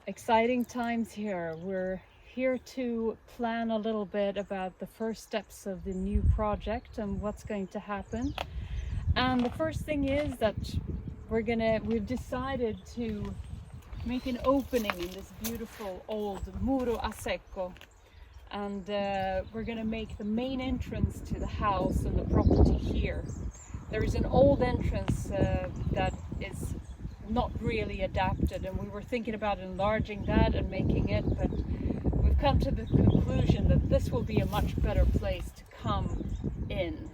Exciting times here. We're here to plan a little bit about the first steps of the new project and what's going to happen. And the first thing is that we've decided to make an opening in this beautiful old muro a secco, and we're going to make the main entrance to the house and the property here. There is an old entrance that is not really adapted, and we were thinking about enlarging that and making it, but we've come to the conclusion that this will be a much better place to come in.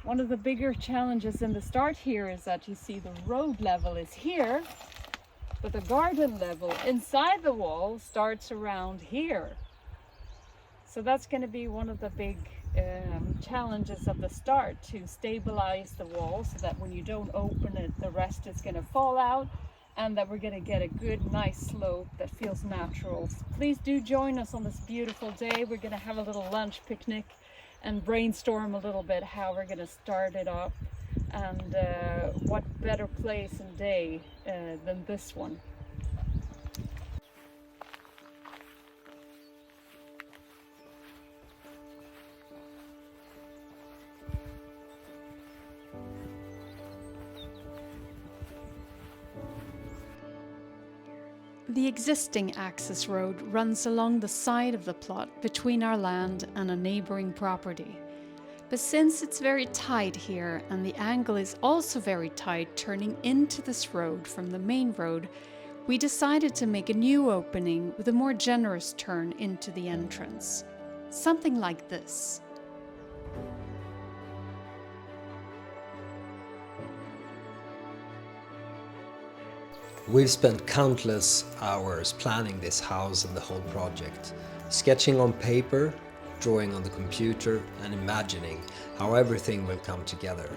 One of the bigger challenges in the start here is that you see the road level is here, but the garden level inside the wall starts around here. So that's going to be one of the big challenges of the start, to stabilize the wall so that when you don't open it, the rest is going to fall out, and that we're going to get a good, nice slope that feels natural. So please do join us on this beautiful day. We're going to have a little lunch picnic and brainstorm a little bit how we're going to start it up, and what better place and day than this one. The existing access road runs along the side of the plot between our land and a neighbouring property. But since it's very tight here and the angle is also very tight turning into this road from the main road, we decided to make a new opening with a more generous turn into the entrance. Something like this. We've spent countless hours planning this house and the whole project, sketching on paper, drawing on the computer, and imagining how everything will come together.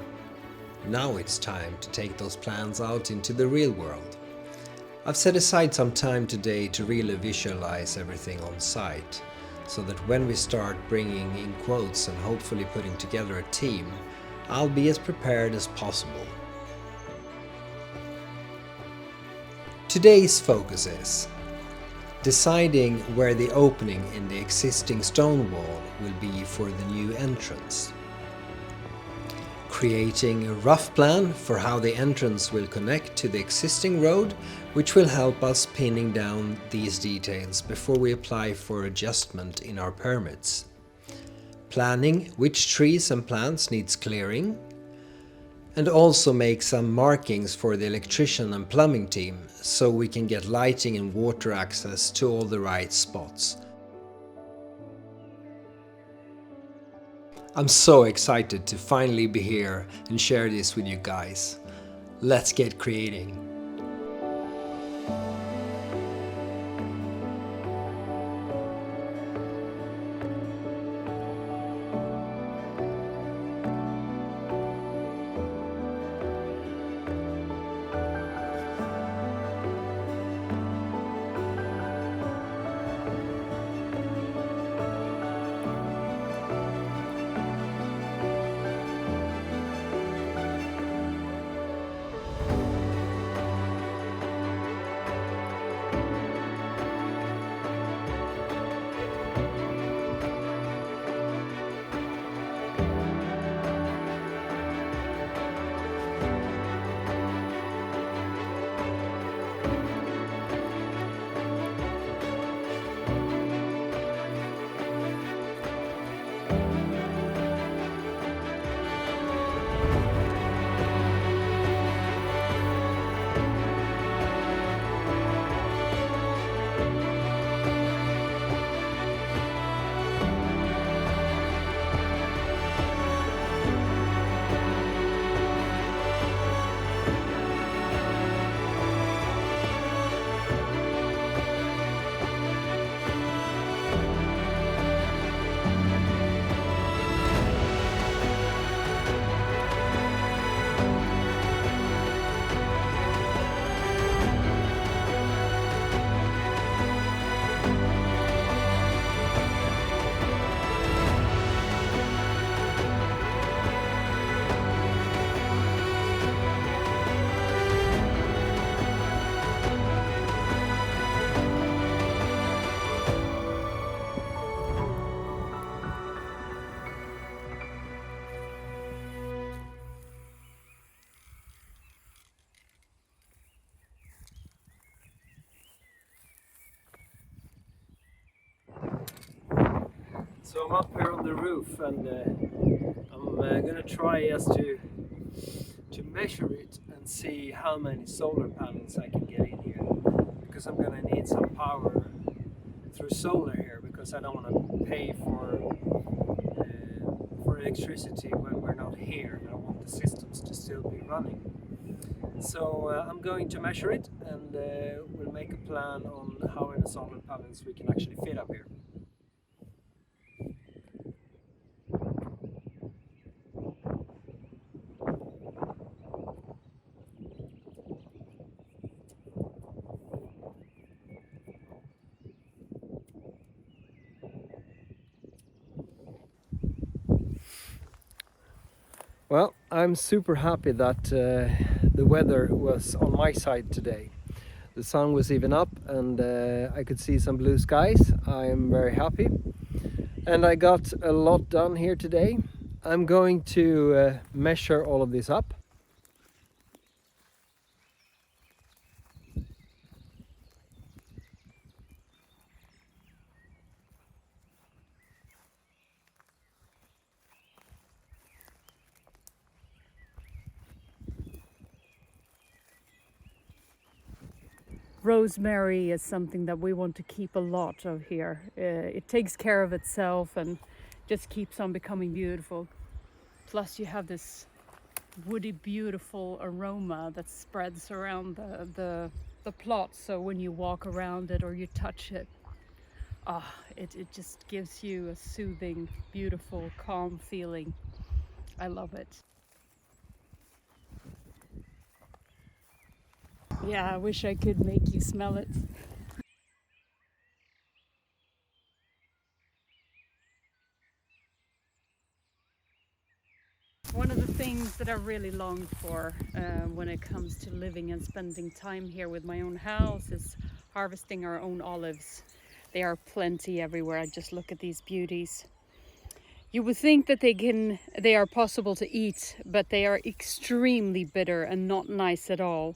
Now it's time to take those plans out into the real world. I've set aside some time today to really visualize everything on site, so that when we start bringing in quotes and hopefully putting together a team, I'll be as prepared as possible. Today's focus is deciding where the opening in the existing stone wall will be for the new entrance, creating a rough plan for how the entrance will connect to the existing road, which will help us pinning down these details before we apply for adjustment in our permits, planning which trees and plants needs clearing, and also make some markings for the electrician and plumbing team so we can get lighting and water access to all the right spots. I'm so excited to finally be here and share this with you guys. Let's get creating. So I'm up here on the roof, and I'm gonna try just to measure it and see how many solar panels I can get in here, because I'm gonna need some power through solar here, because I don't want to pay for electricity when we're not here. I want the systems to still be running. So I'm going to measure it, and we'll make a plan on how many solar panels we can actually fit up here. Well, I'm super happy that the weather was on my side today. The sun was even up, and I could see some blue skies. I am very happy. And I got a lot done here today. I'm going to measure all of this up. Rosemary is something that we want to keep a lot of here. It takes care of itself and just keeps on becoming beautiful. Plus you have this woody, beautiful aroma that spreads around the plot. So when you walk around it or you touch it, it just gives you a soothing, beautiful, calm feeling. I love it. Yeah, I wish I could make you smell it. One of the things that I really long for when it comes to living and spending time here with my own house is harvesting our own olives. There are plenty everywhere. I just look at these beauties. You would think that they are possible to eat, but they are extremely bitter and not nice at all.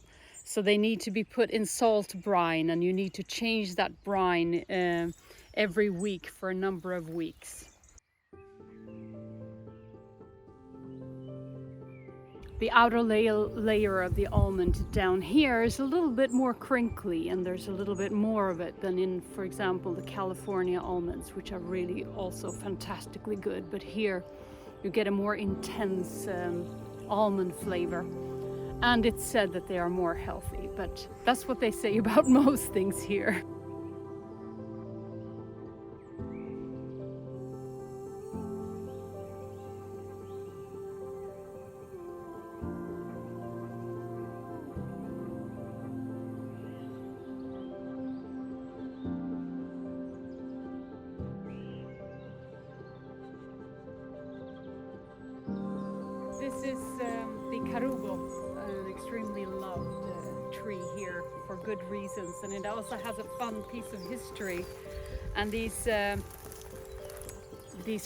So they need to be put in salt brine, and you need to change that brine every week for a number of weeks. The outer layer of the almond down here is a little bit more crinkly, and there's a little bit more of it than in, for example, the California almonds, which are really also fantastically good. But here you get a more intense almond flavor. And it's said that they are more healthy, but that's what they say about most things here. This is the Carob, an extremely loved tree here for good reasons, and it also has a fun piece of history. And these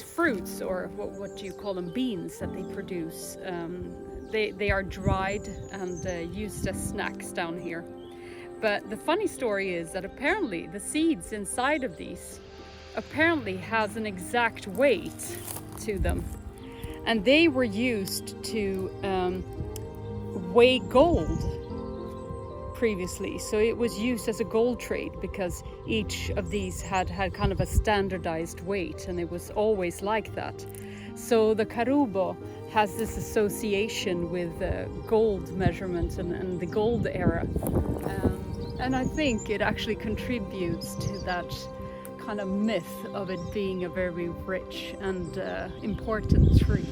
fruits, or what do you call them, beans that they produce, they are dried and used as snacks down here. But the funny story is that apparently the seeds inside of these apparently has an exact weight to them. And they were used to weigh gold previously. So it was used as a gold trade, because each of these had kind of a standardized weight, and it was always like that. So the Carob has this association with gold measurement and the gold era. And I think it actually contributes to that kind of myth of it being a very rich and important tree.